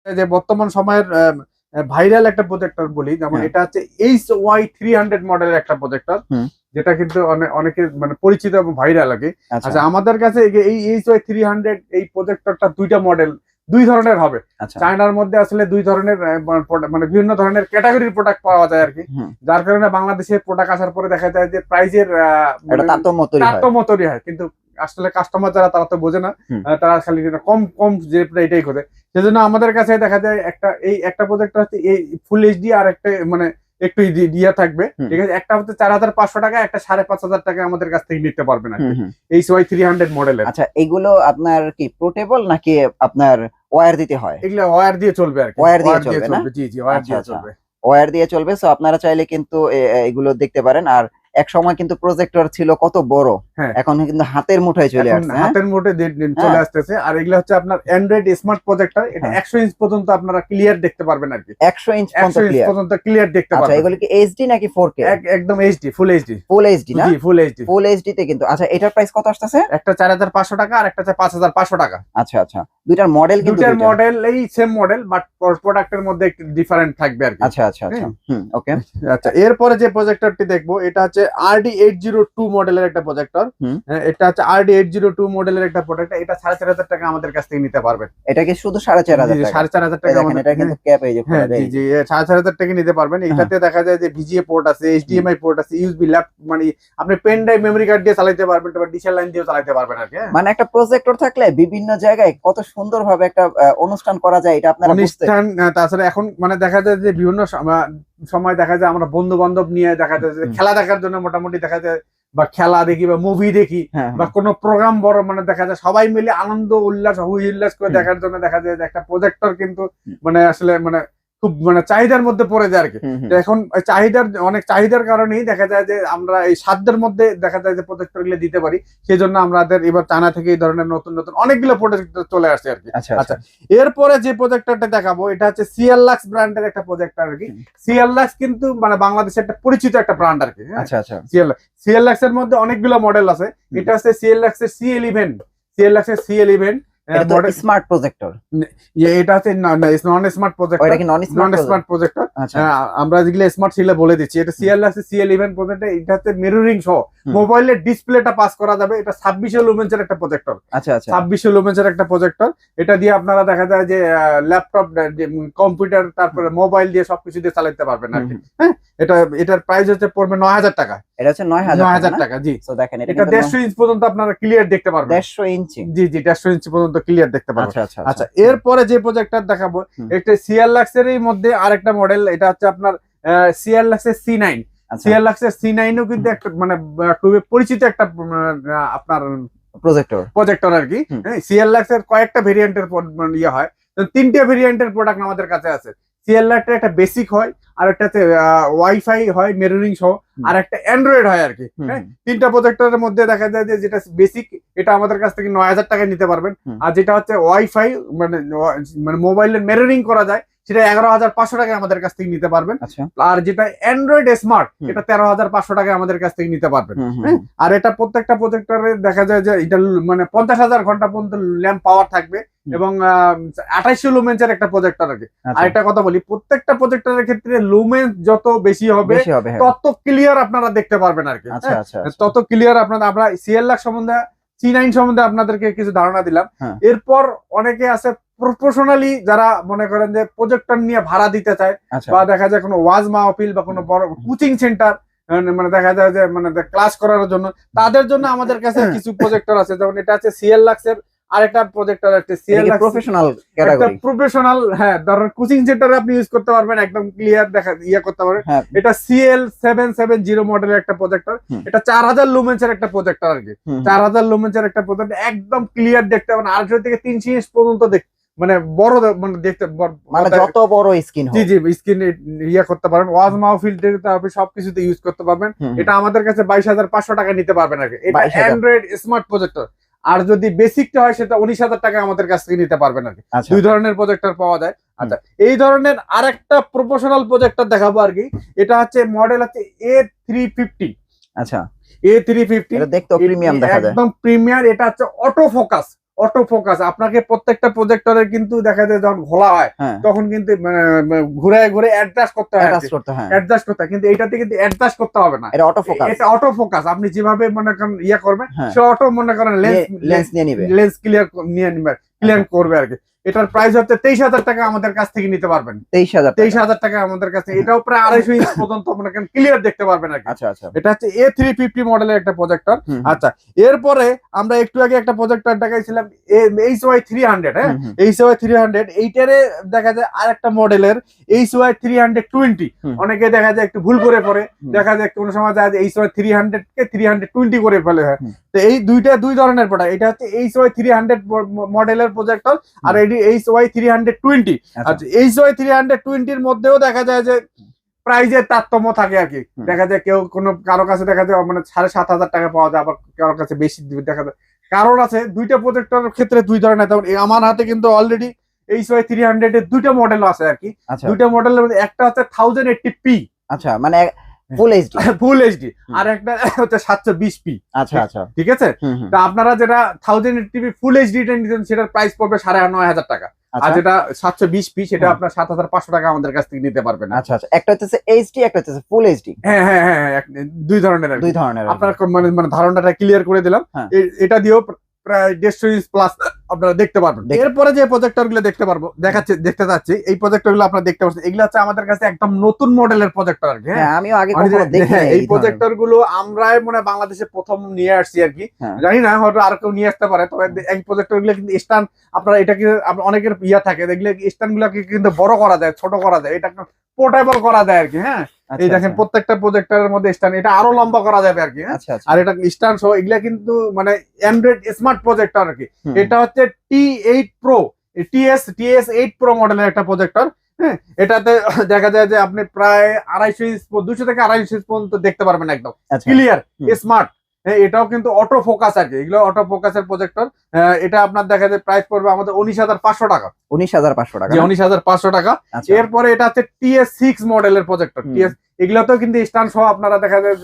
যে বর্তমান সময়ের ভাইরাল একটা প্রজেক্টর বলি, যেমন হ্যাঁ। এটা হচ্ছে HY300 মডেলের একটা প্রজেক্টর, হুম। যেটা কিন্তু অনেকের মানে পরিচিত এবং ভাইরাল আগে। আচ্ছা। আচ্ছা, আমাদের কাছে এই HY300 এই প্রজেক্টরটা দুইটা মডেল, দুই ধরনের হবে। আচ্ছা। চায়নার মধ্যে আসলে দুই ধরনের মানে বিভিন্ন ধরনের ক্যাটাগরির প্রোডাক্ট পাওয়া যায় আর কি। হুম। যার কারণে বাংলাদেশে প্রোডাক্ট আসার পরে দেখা যায় যে প্রাইজের একটা তারতম্য তৈরি হয়, কিন্তু আসলে কাস্টমার যারা তারা তো বোঝে না, হুম। তারা খালি কম কম যে এটাই করে। সেজন্য আমাদের কাছে দেখা যায় একটা প্রজেক্টর হচ্ছে এই ফুল এইচডি, আর একটা মানে একটু দিয়া থাকবে, ঠিক আছে। একটা হচ্ছে 4,500 টাকা, একটা 5,500 টাকা আমাদের কাছ থেকে নিতে পারবেন আর কি, HY300 মডেলের। আচ্ছা, এগুলো আপনার কি পোর্টেবল নাকি আপনার ওয়্যার দিতে হয়? এগুলো ওয়্যার দিয়ে চলবে আর কি, ওয়্যার দিয়ে চলবে না? জি জি, ওয়্যার দিয়ে আচ্ছা। চলবে। ওয়্যার দিয়ে চলবে। সো আপনারা চাইলে কিন্তু এগুলো দেখতে পারেন। আর এক সময় কিন্তু প্রজেক্টর ছিল কত বড়, হ্যাঁ, এখন কিন্তু হাতের মুঠোয় চলে এখন আসছে। হাতের মুঠে চলে আসতেছে। আর এগুলো হচ্ছে আপনার অ্যান্ড্রয়েড স্মার্ট প্রজেক্টর, এটা 100 ইঞ্চ পর্যন্ত আপনারা ক্লিয়ার দেখতে পারবেন আর কি। 100 ইঞ্চ পর্যন্ত ক্লিয়ার দেখতে আচ্ছা, পারবেন। এগুলো কি এইচডি নাকি 4K? একদম HD, full HD. Full HD না? জি, ফুল এইচডি। ফুল এইচডি তে কিন্তু। আচ্ছা, এটার প্রাইস কত আসতেছে? একটা 4,500 টাকা, আর একটা 5,500 টাকা। আচ্ছা। দুইটার মডেল কিন্তু দুইটার মডেল এই সেম মডেল, বাট প্রোডাক্টের মধ্যে একটু ডিফারেন্ট থাকবে আর কি। আচ্ছা। ওকে। আচ্ছা, এরপরে যে প্রজেক্টরটি দেখবো এটা হচ্ছে RD802 মডেলের একটা প্রজেক্টর। এটা হচ্ছে RD802 মডেলের একটা প্রজেক্টর। এটা 4,500 টাকা আমাদের কাছ থেকে নিতে পারবেন। এটা কি শুধু 4,500 টাকা? 4,500 টাকা আমাদের, এটা কিন্তু ক্যাপ এই যে হ্যাঁ জি জি, 4,500 টাকা নিতে পারবেন। এটাতে দেখা যায় যে VGA পোর্ট আছে, HDMI পোর্ট আছে, ইউএসবি ল্যাপ, মানে আপনি পেন ড্রাইভ মেমরি কার্ড দিয়ে চালাতে পারবেন, তারপর ডিসেল লাইন দিয়েও চালাতে পারবেন আর কি। মানে একটা প্রজেক্টর থাকলে বিভিন্ন জায়গায় কত সুন্দরভাবে একটা অনুষ্ঠান করা যায়, এটা আপনারা বুঝতে। অনুষ্ঠান, তাছাড়া এখন মানে দেখা যায় যে বিভিন্ন সময় দেখা যায় আমরা বন্ধু বান্ধব নিয়ে দেখা যায় যে খেলা দেখার জন্য মোটামুটি দেখা যায়, বা খেলা দেখি বা মুভি দেখি, বা কোনো প্রোগ্রাম বড়, মানে দেখা যায় সবাই মিলে আনন্দ উল্লাস হুই উল্লাস করে দেখার জন্য দেখা যায় যে একটা প্রজেক্টর কিন্তু মানে আসলে মানে খুব মানে চাহিদার মধ্যে পড়ে যায় আর কি। এখন অনেক চাহিদার কারণেই দেখা যায় যে আমরা এই সাধ্যের মধ্যে দেখা যায় যে প্রজেক্টর গুলো দিতে পারি। সেই জন্য আমাদের এবার চায়না থেকে এই ধরনের নতুন নতুন অনেকগুলো প্রজেক্টর চলে আসছে আর কি। আচ্ছা, এরপরে যে প্রজেক্টরটা দেখাবো এটা হচ্ছে সিএললাক্স ব্র্যান্ডের একটা প্রজেক্টর আর কি। সিএললাক্স কিন্তু মানে বাংলাদেশের একটা পরিচিত একটা ব্র্যান্ড আর কি। আচ্ছা। সিএললাক্স এর মধ্যে অনেকগুলো মডেল আছে। এটা হচ্ছে সিএললাক্স এর C11, সিএললাক্স এর C11 স্মার্ট প্রজেক্টর। এটা হচ্ছে নন স্মার্ট প্রজেক্টর। ওটা কি নন স্মার্ট প্রজেক্টর? আমরা যেগুলো স্মার্ট ছিল বলে দিচ্ছি। এটা সিএলএক্স C11 প্রজেক্টর। এটা হচ্ছে মিররিং সহ মোবাইলের ডিসপ্লেটা পাস করা যাবে। এটা 26 লুমেন্সের একটা প্রজেক্টর। আচ্ছা। 26 লুমেন্সের একটা প্রজেক্টর। এটা দিয়ে আপনারা দেখা যায় যে ল্যাপটপ, কম্পিউটার, তারপরে মোবাইল দিয়ে সবকিছু দিয়ে চালাতে পারবেন আর কি। হ্যাঁ, এটার প্রাইস হচ্ছে পড়বে 9,000 টাকা। এটা হচ্ছে 9,000 টাকা। জি। সো দেখেন, এটা 150 ইঞ্চ পর্যন্ত আপনারা ক্লিয়ার দেখতে পারবেন। 150 ইঞ্চি? জি, 150 ইঞ্চি পর্যন্ত ক্লিয়ার দেখতে পারবেন। আচ্ছা, এরপরে যে প্রজেক্টর দেখাবো একটা সিএললাক্স এর মধ্যে আরেকটা মডেল। এটা হচ্ছে আপনার সিএললাক্স এর C9। সিএললাক্স এর C9 ও কিন্তু একটা মানে খুবই পরিচিত একটা আপনার প্রজেক্টর আর কি। সিএললাক্স এর কয়েকটা ভেরিয়েন্টের ইয়ে হয়, তিনটে ভেরিয়েন্টের প্রোডাক্ট আমাদের কাছে আছে। সিএললাক্স এর একটা বেসিক হয়, আর একটা ওয়াইফাই হয় মিররিং সহ, আর একটা অ্যান্ড্রয়েড হয় আর কি। হ্যাঁ, তিনটা প্রজেক্টরের মধ্যে দেখা যায় যে যেটা বেসিক এটা আমাদের কাছ থেকে 9,000 টাকায় নিতে পারবেন। আর যেটা হচ্ছে ওয়াইফাই মানে মোবাইলের মিররিং করা যায়, সেটা 11,500 টাকায় আমাদের কাছ থেকে নিতে পারবেন। আর যেটা অ্যান্ড্রয়েড স্মার্ট, এটা 13,500 টাকায় আমাদের কাছ থেকে নিতে পারবেন। আর এটা প্রত্যেকটা প্রজেক্টরে দেখা যায় যে এটা মানে 50,000 ঘন্টা পর্যন্ত ল্যাম্প পাওয়ার থাকবে, এবং 28 লুমেন্সের একটা প্রজেক্টর আর কি। আর একটা কথা বলি, প্রত্যেকটা প্রজেক্টরের ক্ষেত্রে লুমেন্স যত বেশি হবে তত ক্লিয়ার আপনারা দেখতে পারবেন আর কি। তত ক্লিয়ার আপনারা, আমরা সিএললাক্স সম্বন্ধে, C9 সম্বন্ধে আপনাদেরকে কিছু ধারণা দিলাম। এরপর অনেকে আছে প্রফেশনালি যারা মনে করেন যে প্রজেক্টর নিয়ে ভাড়া দিতে চায়, বা দেখা যায় কোনো ওয়াজ মাহফিল বা কোনো বড় কোচিং সেন্টার, মানে দেখা যায় যে মানে ক্লাস করার জন্য, তাদের জন্য আমাদের কাছে কিছু প্রজেক্টর আছে। যেমন এটা আছে সিএললাক্স এর আরেকটা প্রজেক্টর, একটা সিএললাক্স প্রফেশনাল। হ্যাঁ, ধরেন কোচিং সেন্টারে আপনি ইউজ করতে পারবেন, একদম ক্লিয়ার দেখা করতে পারবেন। এটা CL770 মডেলের একটা প্রজেক্টর। এটা 4,000 লুমেন্সের একটা প্রজেক্টর আর কি। 4,000 লুমেন্সের একটা প্রজেক্টর, একদম ক্লিয়ার দেখতে পাবেন। 800 থেকে 300 ইঞ্চ পর্যন্ত মানে বড়, মানে দেখতে, মানে যত বড় স্ক্রিন জি জি, স্ক্রিন করতে পারবেন। ওয়াজ মাহফিল তারপরে সবকিছুতে ইউজ করতে পারবেন। এটা আমাদের কাছে 22,500 টাকা নিতে পারবেন আর কি। এটা অ্যান্ড্রয়েড স্মার্ট প্রজেক্টর। আর যদি বেসিকটা হয় সেটা 19,000 টাকা আমাদের কাছ থেকে নিতে পারবেন আর কি। দুই ধরনের প্রজেক্টর পাওয়া যায়। আচ্ছা, এই ধরনের আরেকটা প্রফেশনাল প্রজেক্টর দেখাবো আর কি। এটা হচ্ছে মডেল হচ্ছে A350। আচ্ছা, A350 এটা দেখতে প্রিমিয়াম দেখা যায়, একদম প্রিমিয়াম। এটা হচ্ছে অটো ফোকাস। Auto focus. আপনাকে প্রত্যেকটা প্রজেক্টরের কিন্তু দেখা যায় যখন ঘোলা হয় তখন কিন্তু ঘুরে ঘুরে অ্যাডজাস্ট করতে হয়, অ্যাডজাস্ট করতে হয়, কিন্তু এটাতে কিন্তু অ্যাডজাস্ট করতে হবে না, এটা অটো ফোকাস। এটা অটো ফোকাস। আপনি যেভাবে মনে করেন ইয়া করবেন সে অটো মনে করেন লেন্স নিয়ে নিবে, লেন্স ক্লিয়ার করবে আর কি। এটার প্রাইস হচ্ছে 23,000 টাকা আমাদের কাছ থেকে নিতে পারবেন। 23,000 টাকা আমাদের কাছে। এটাও প্রায় 250 ইঞ্চ পর্যন্ত মনে করেন ক্লিয়ার দেখতে পারবেন আর কি। এটা হচ্ছে A350 মডেলের একটা প্রজেক্টর। আচ্ছা, এরপরে আমরা একটু আগে একটা প্রজেক্টর দেখাইছিলাম HY300। হ্যাঁ, HY300 এইটারে দেখা যায় আরেকটা মডেলের HY320। অনেকে দেখা যায় একটু ভুল করে পড়ে, দেখা যায় কোনো সময় যায় HY300 কে 320 করে ফেলে। হয় তো এই দুই ধরনের প্রোডাক্ট। এটা হচ্ছে HY300 মডেলের প্রজেক্টর, আর এটি HY320। আচ্ছা, HY320 এর মধ্যেও দেখা যায় যে প্রাইজের তারতম্য থাকে আর কি। দেখা যায় কারো কাছে দেখা যায় মানে 7,500 টাকা পাওয়া যায়, আবার কারোর কাছে বেশি দেখা যায়। কারণ আছে দুইটা প্রজেক্টরের ক্ষেত্রে দুই ধরনের। আমার হাতে কিন্তু অলরেডি HY300 এর দুইটা মডেল আছে আর কি। দুইটা মডেলের মধ্যে একটা হচ্ছে 1080p, আচ্ছা মানে ফুল এইচডি, আর একটা হচ্ছে 720p। আচ্ছা আচ্ছা, ঠিক আছে। তা আপনারা যেটা 1080p ফুল এইচডি টা নিতেন সেটার প্রাইস পড়বে 9,500 টাকা, আর যেটা 720p সেটা আপনার 7,500 টাকা আমাদের কাছ থেকে নিতে পারবেন। আচ্ছা আচ্ছা, একটা হচ্ছে এইচডি, একটা হচ্ছে ফুল এইচডি। হ্যাঁ হ্যাঁ হ্যাঁ, দুই ধরনের আপনার মানে ধারণাটা ক্লিয়ার করে দিলাম। এটা দিয়েও প্রায় 150 ইঞ্চ প্লাস আপনারা দেখতে পারবেন। এরপরে যে প্রজেক্টর গুলো দেখতে যাচ্ছি, এই প্রজেক্টর গুলো আপনারা দেখতে পাচ্ছেন, এগুলো হচ্ছে আমাদের কাছে একদম নতুন মডেলের প্রজেক্টর আর কি। হ্যাঁ, আমিও আগে কখনো দেখিনি। এই প্রজেক্টর গুলো আমরাই মনে বাংলাদেশে প্রথম নিয়ে আসছি আর কি। জানি না হয়তো আর কেউ নিয়ে আসতে পারে, তবে এই প্রজেক্টর গুলো কিন্তু স্ট্যান্ড আপনারা এটাকে অনেকের ইয়া থাকে, দেখলে স্ট্যান্ড গুলোকে কিন্তু বড় করা যায়, ছোট করা যায়, এটা পোর্টেবল করা যায় আর কি। হ্যাঁ, এই দেখেন প্রত্যেকটা প্রজেক্টরের মধ্যে স্ট্যান্ড, এটা আরো লম্বা করা যাবে আর কি। আর এটা স্ট্যান্ড সহ এগুলা কিন্তু মানে অ্যান্ড্রয়েড স্মার্ট প্রজেক্টর আর কি। এটা হচ্ছে T8 Pro, TS8 Pro মডেলের একটা প্রজেক্টর। হ্যাঁ, এটাতে দেখা যায় যে আপনি প্রায় 250 ইঞ্চ 200 থেকে 250 ইঞ্চ পর্যন্ত দেখতে পারবেন একদম ক্লিয়ার স্মার্ট। হ্যাঁ, এটাও কিন্তু অটো ফোকাস আর কি। এগুলো অটো ফোকাসের প্রজেক্টর। এটা আপনার দেখা যায় প্রাইস পড়বে আমাদের 19,500 টাকা। 19,500 টাকা, 19,500 টাকা। এরপরে এটা হচ্ছে TS6 মডেলের প্রজেক্টর। এগুলোতেও কিন্তু স্ট্যান্ড সহ আপনারা দেখা যায়,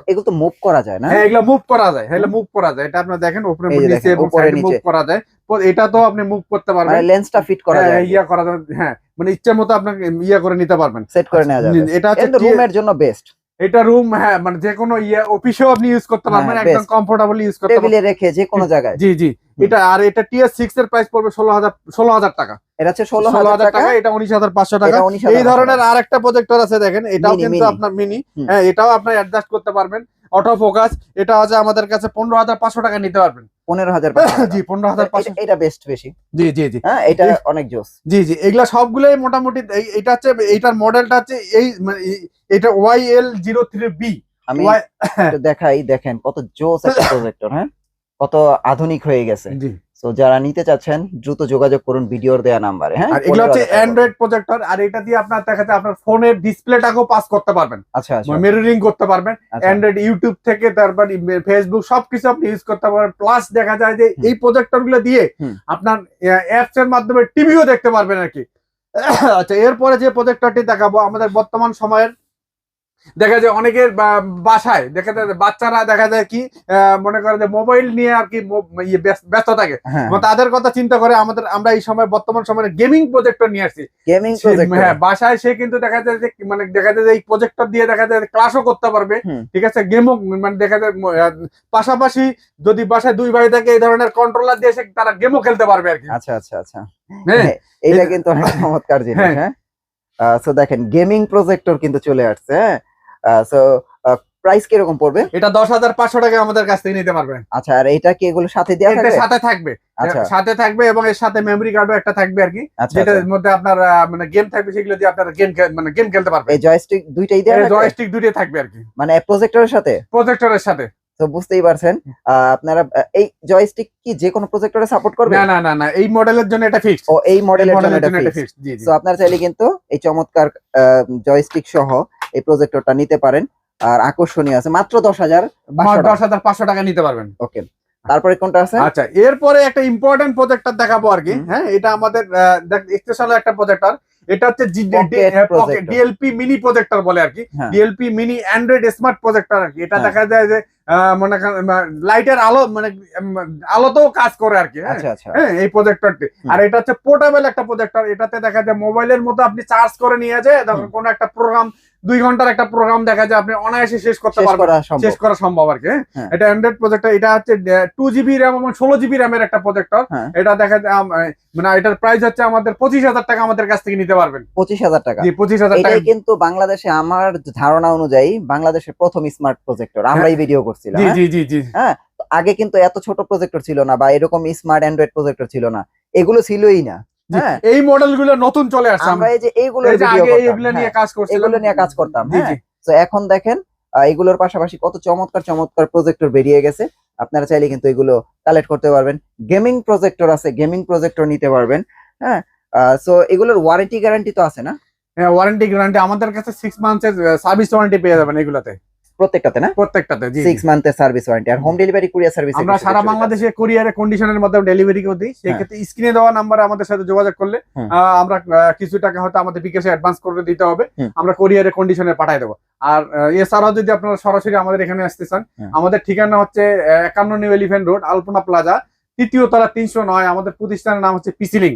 এগুলো তো মুভ করা যায় না? হ্যাঁ, এগুলো মুভ করা যায়, মুভ করা যায়। এটা আপনারা দেখেন উপরে নিচে এবং সাইডে মুভ করা যায়। এটা তো আপনি মুভ করতে পারবেন, মানে লেন্সটা ফিট করা যায়, ইয়া করা যায়। হ্যাঁ, মানে ইচ্ছা মতো আপনাকে ইয়া করে নিতে পারবেন, সেট করে নেওয়া যাবে। এটা হচ্ছে রুমের জন্য বেস্ট। এটা রুম, হ্যাঁ, মানে যে কোনো অফিসেও আপনি ইউজ করতে পারবেন, একদম কমফোর্টেবলি ইউজ করতে পারবেন, টেবিলে রেখে যে কোনো জায়গায়। জি জি। এটা আর এটা TS6 এর প্রাইস পড়বে 16,000 টাকা। এটা হচ্ছে 16,000 টাকা, এটা 19,500 টাকা। এই ধরনের আরেকটা প্রজেক্টর আছে দেখেন, এটাও কিন্তু আপনার মিনি। হ্যাঁ, এটাও আপনি অ্যাডজাস্ট করতে পারবেন, অটো ফোকাস। এটা আছে আমাদের কাছে 15,500 টাকা নিতে পারবেন। 15,500, জি 15,500। এটা বেস্ট বেশি। জি জি জি, হ্যাঁ, এটা অনেক জোস। জি জি, এগুলা সবগুলোই মোটামুটি। এটা হচ্ছে এইটার মডেলটা হচ্ছে এটা YL03B। আমি দেখাই, দেখেন কত জোস একটা প্রজেক্টর। হ্যাঁ, কত আধুনিক হয়ে গেছে। জি, সো যারা নিতে চাচ্ছেন দ্রুত যোগাযোগ করুন ভিডিওর দেয়া নাম্বারে। হ্যাঁ, আর এগুলো হচ্ছে অ্যান্ড্রয়েড প্রজেক্টর, আর এটা দিয়ে আপনার দেখা যায় আপনার ফোনের ডিসপ্লেটাকেও পাস করতে পারবেন। আচ্ছা আচ্ছা, মিররিং করতে পারবেন। অ্যান্ড্রয়েড ইউটিউব থেকে তারপর ফেসবুক সবকিছু আপনি ইউজ করতে পারবেন। প্লাস দেখা যায় যে এই প্রজেক্টর গুলো দিয়ে আপনার অ্যাপস এর মাধ্যমে টিভিও দেখতে পারবেন আর কি। আচ্ছা, এরপরে যে প্রজেক্টরটি দেখাবো, আমাদের বর্তমান সময়ের দেখা যায় অনেকের বাসায় দেখা যায় বাচ্চারা দেখা যায় কি মনে করে যে মোবাইল নিয়ে আর কি ব্যস্ত থাকে, তাদের কথা চিন্তা করে আমরা এই সময় বর্তমান সময়ে গেমিং প্রজেক্টর নিয়ে আসছি। হ্যাঁ, বাসায় সে কিন্তু দেখা যায় যে মানে দেখা যায় যে এই প্রজেক্টর দিয়ে দেখা যায় ক্লাসও করতে পারবে, ঠিক আছে, গেমও মানে দেখা যায় পাশাপাশি যদি বাসায় দুই ভাই থাকে এই ধরনের কন্ট্রোলার দিয়ে তারা গেমও খেলতে পারবে আর কি। আচ্ছা আচ্ছা আচ্ছা, হ্যাঁ, এটা কিন্তু অনেক চমৎকার জিনিস। হ্যাঁ, সো দেখেন গেমিং প্রজেক্টর কিন্তু চলে আসছে। হ্যাঁ, সো প্রাইস কিরকম পড়বে? এটা 10,500 টাকা আমাদের কাছ থেকে নিতে পারবেন। আচ্ছা, আর এটা কি এগুলো সাথে দেওয়া থাকবে? সাথে থাকবে, সাথে থাকবে, এবং এর সাথে মেমরি কার্ডও একটা থাকবে আর কি, যেটার মধ্যে আপনার মানে গেম থাকবে, সেগুলো দিয়ে আপনারা গেম খেলতে পারবেন। এই জয়স্টিক দুইটাই দেওয়া থাকবে? জয়স্টিক দুইটাই থাকবে আর কি, মানে প্রজেক্টরের সাথে? প্রজেক্টরের সাথে। তো বুঝতেই পারছেন, আপনারা এই জয়স্টিক কি যে কোনো প্রজেক্টরে সাপোর্ট করবে? না না না না, এই মডেলের জন্য এটা ফিক্সড। ও, এই মডেলের জন্য এটা ফিক্সড। জি জি। সো আপনারা চাইলে কিন্তু এই চমৎকার জয়স্টিক সহ এই প্রজেক্টরটা নিতে পারেন। আর আকর্ষণীয় আছে, মাত্র 10,500 টাকা নিতে পারবেন। ওকে, তারপরে কোনটা আছে? আচ্ছা, এরপরে একটা ইম্পর্টেন্ট প্রজেক্টর দেখাবো আর কি। হ্যাঁ, এটা আমাদের স্পেশাল একটা প্রজেক্টর। এটা হচ্ছে Pocket projector। DLP mini projector বলে আর কি, হ্যাঁ। DLP mini android smart projector আর কি। এটা হ্যাঁ। দেখা যায় যে মনে করেন লাইটের আলো মানে আলোতেও কাজ করে আর কি। হ্যাঁ, আচ্ছা আচ্ছা হ্যাঁ, এই প্রজেক্টরটি। আর এটা হচ্ছে পোর্টেবল একটা প্রজেক্টর। এটাতে দেখা যায় মোবাইলের মতো আপনি চার্জ করে নিয়ে যায়, তখন কোনো একটা প্রোগ্রাম 2 ঘন্টার একটা প্রোগ্রাম দেখা যায় আপনি অনায়াসে শেষ করতে শেষ পারবেন, করা সম্ভব। শেষ করা সম্ভব আর কি। হ্যাঁ, হ্যাঁ। এটা অ্যান্ড্রয়েড প্রজেক্টর। এটা হচ্ছে 2 জিবি র্যাম এবং 16 জিবি র্যামের একটা প্রজেক্টর। হ্যাঁ। এটা দেখা যায় মানে এটার প্রাইস হচ্ছে আমাদের 25,000 টাকা আমাদের কাছ থেকে নিতে পারবেন। 25,000 টাকা। জি, 25,000 টাকা। এটাই কিন্তু বাংলাদেশে আমার ধারণা অনুযায়ী বাংলাদেশের প্রথম স্মার্ট প্রজেক্টর। আমরাই ভিডিও করছিলাম। জি হ্যাঁ? জি জি জি। হ্যাঁ, তো আগে কিন্তু এত ছোট প্রজেক্টর ছিল না বা এরকম স্মার্ট অ্যান্ড্রয়েড প্রজেক্টর ছিল না, এগুলো ছিলই না। জি, হ্যাঁ, এই মডেলগুলো নতুন চলে আসছে। আমরা এই যে এইগুলো এই যে ভিডিও আগে করতাম, এগুলো নিয়ে হ্যাঁ, কাজ করছিলাম, এগুলো নিয়ে কাজ করতাম। জি হ্যাঁ, জি। তো এখন দেখেন এগুলোর পাশাপাশি কত চমৎকার চমৎকার প্রজেক্টর বেরিয়ে গেছে। আপনারা চাইলে কিন্তু এগুলো কালেক্ট করতে পারবেন। গেমিং প্রজেক্টর আছে, গেমিং প্রজেক্টর নিতে পারবেন। হ্যাঁ, সো এগুলোর ওয়ারেন্টি গ্যারান্টি তো আছে না? হ্যাঁ, ওয়ারেন্টি গ্যারান্টি আমাদের কাছে 6 মান্থের সার্ভিস ওয়ারেন্টি পেয়ে যাবেন এগুলাতে, প্রত্যেকটাতে না? প্রত্যেকটাতে। জি, 6 মান্থের সার্ভিস ওয়ারেন্টি। আর হোম ডেলিভারি কুরিয়ার সার্ভিস আমরা সারা বাংলাদেশে কোরিয়ারে কন্ডিশনের মাধ্যমে ডেলিভারি করে দিই। সেক্ষেত্রে স্ক্রিনে দেওয়া নাম্বারে আমাদের সাথে যোগাযোগ করলে আমরা কিছু টাকা হয়তো আমাদের বিকাশে অ্যাডভান্স করে দিতে হবে, আমরা কোরিয়ারে কন্ডিশনে পাঠিয়ে দেবো। আর এছাড়াও যদি আপনারা সরাসরি আমাদের এখানে আসতে চান, আমাদের ঠিকানা হচ্ছে 51 নিউ এলিফ্যান্ট রোড, আলপনা প্লাজা, 3য় তলা 309। আমাদের প্রতিষ্ঠানের নাম হচ্ছে পিসিলিং।